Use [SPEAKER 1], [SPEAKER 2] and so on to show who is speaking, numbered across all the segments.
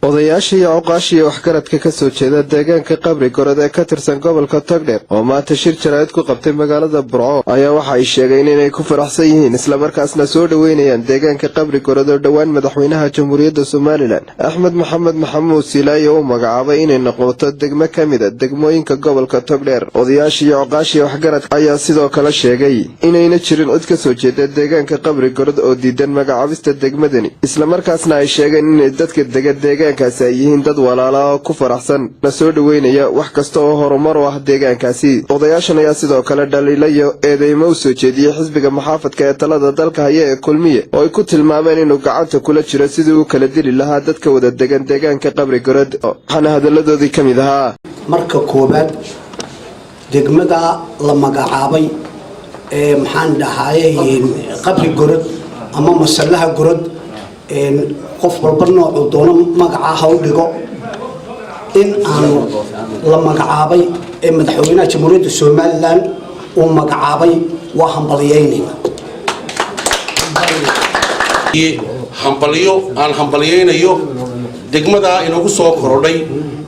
[SPEAKER 1] odayaashii iyo oqaashii waxgaradka ka soo jeeda deegaanka qabri gorod ee ka tirsan gobolka Togdheer oo maanta shir jaraa'id ku qabtay magaalada Burco ayaa waxa ay sheegeen inay ku faraxsan yihiin isla markaasna soo dhaweynayaan deegaanka qabri gorod oo dhawaan madaxweynaha Jamhuuriyadda Soomaaliland Axmed Maxamed Maxamuud Silaayo uu magacaabay inay noqoto degmo ka mid ah degmooyinka gobolka Togdheer. odayaashii iyo oqaashii waxgaradka ayaa sidoo kale sheegay inayna jirin cid ka soo jeeda deegaanka qabri gorod oo diidan magacaabista degmadani, isla markaasna ay sheegeen in dadka deegaankaasi ay yihiin dad walaalo oo ku faraxsan la soo dhaweynaya wax kasta oo horumar u ah deegaankaasi. odayaashan ayaa sidoo kale dhaliilayo eedeymo u soo jeediyay xisbiga maxaafadka ee talada dalka haya ee Kulmiye oo ay ku tilmaameen inuu gacanta kula jiro sidii uu kala dili lahaa dadka wada degan deegaanka qabri gorod. waxaana hadaladoodii ka mid ahaa:
[SPEAKER 2] marka koobaad degmada la magacaabay ee maxaan dhahaayay qabri gorod ama masallaha gorod qof walba nooc doono magaca ha u dhigo in aanu la magacaabay ee madaxweynaha Jamhuuriyadda Soomaaliland uu magacaabay waa hambaliyeynayo degmada inoogu soo korodhay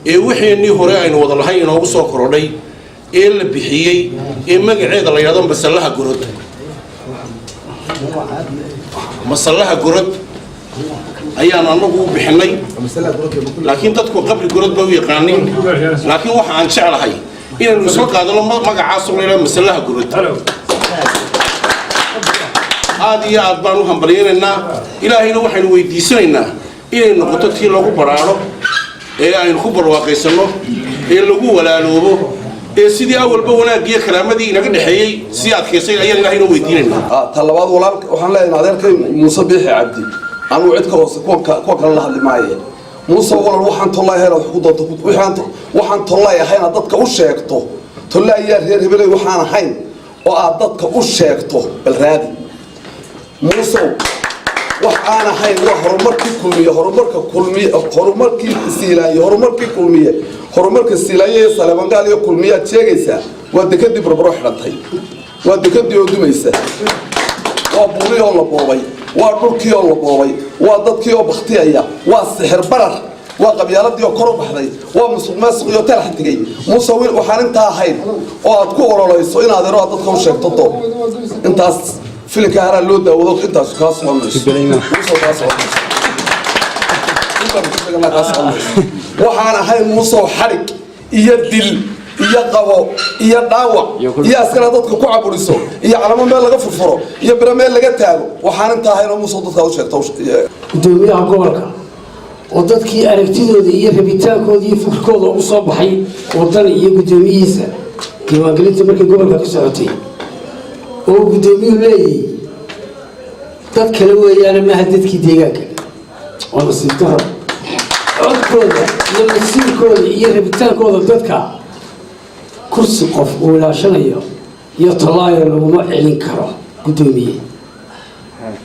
[SPEAKER 2] ee wixii hore aynu wada lahayn inoogu soo korodhay ee la bixiyay ee magaceeda la yiraahdo masallaha gorod ayaan anagu u bixinay, laakiin dadku qabri gorod ba u yaqaanin. laakiin waxa aan jeclahay inaynu isla qaadano magacaas oo leeyahay masallaha gorod. aad iyo aad baan u hambalyeynaa, ilaahayna waxaynu weydiisanaynaa inay noqoto tii lagu baraaro ee aynu ku barwaaqaysano ee lagu walaaloobo ee sidii awalba wanaag iyo karaamadii inaga dhaxeeyay si adkeysay ayaan ilaahayna weydiinaynaa.
[SPEAKER 3] talabaad waxaan leeyahay adeerkay Muuse Biixi Cabdi أنا وعدك روسك كوك الله اللي معي موسى ولا وحن طلع هنا وحقوده وحن طلع هنا ضدك وشيكته طلع يا هبلي وحنا حين وضدك وشيكته بالرادي موسى وحنا حين هرمرك كلمية هرمرك السيلاية هرمرك السيلاية سلمان قال يا كلمية تيجيسا ودكدي بروح رنتي ودكدي يودميسا وابوري الله بوي وادركي الله بوي واددكي oo baqtiyaya waa sixir barar waa qabyaaladii oo kor u baxday waa musuqmaasuq iyo tal xantigay musawir waxaan inta ahayn oo aad ku ololeyso inaad ero dadka u sheegto doob intaas filimka hara loo daawado intaas ka soo waxaan ahayn musaw xarig iyo dil iyo qabo iyo dhaawac iyo askara dadka ku caburiso iyo calamo meel laga furfuro iyo barnaamij laga taago waxaan inta ahayn musaw dadka u sheegto
[SPEAKER 4] gudoomiyaha gobolka oo dadkii aragtidooda iyo rabitaankooda iyo fikirkooda u soo baxay wadan iyo gudoomiyihiisa diiwaangelinta markii gobolka ka socotay oo gudoomiyuhu leeyahay dad kale weeyaan ma dadkii deegaanka oo nasiibtaro codkooda iyo masiirkooda iyo rabitaankooda dadka kursi qof uu ilaashanayo iyo talaayo laguma celin karo gudoomiye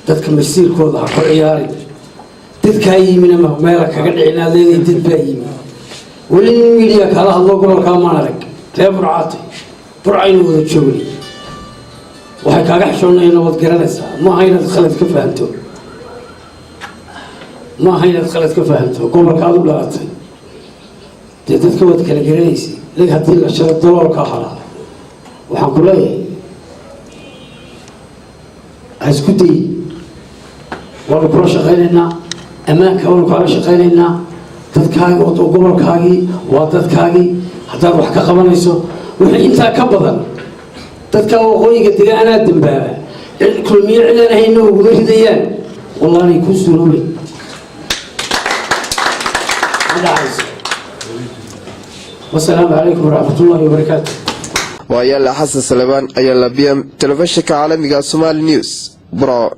[SPEAKER 4] dadka masiirkooda ha ku ciyaarin dadka yimina meel kaga dhicinaadeen dad baa yimi wali media kala hadlo gobolka ma arag reer burcaynu wada joogni waxay kaaga xishoonayeen wad garanaysaa ma hayna khalad ka fahanto gobolka aad u dhalatay dadka wad kala garanaysaa ليه هذه الأشياء الدولار كهلا وحنقول له هسكتي ولا كل شغالنا أمانك ولا كل شغالنا تذكاري وتقبل كاري وتذكاري حتى روح كقبل يسوع وأنت كبدل تذكر وقولي قلت لي أنا الدنبابة كل مية على هينو وغير ديان والله يكون سلومي هذا عايز. والسلام عليكم ورحمة الله وبركاته.
[SPEAKER 1] وأيلا حسن سليمان أيلا بيم تلفزيون عالمي Somali News برا.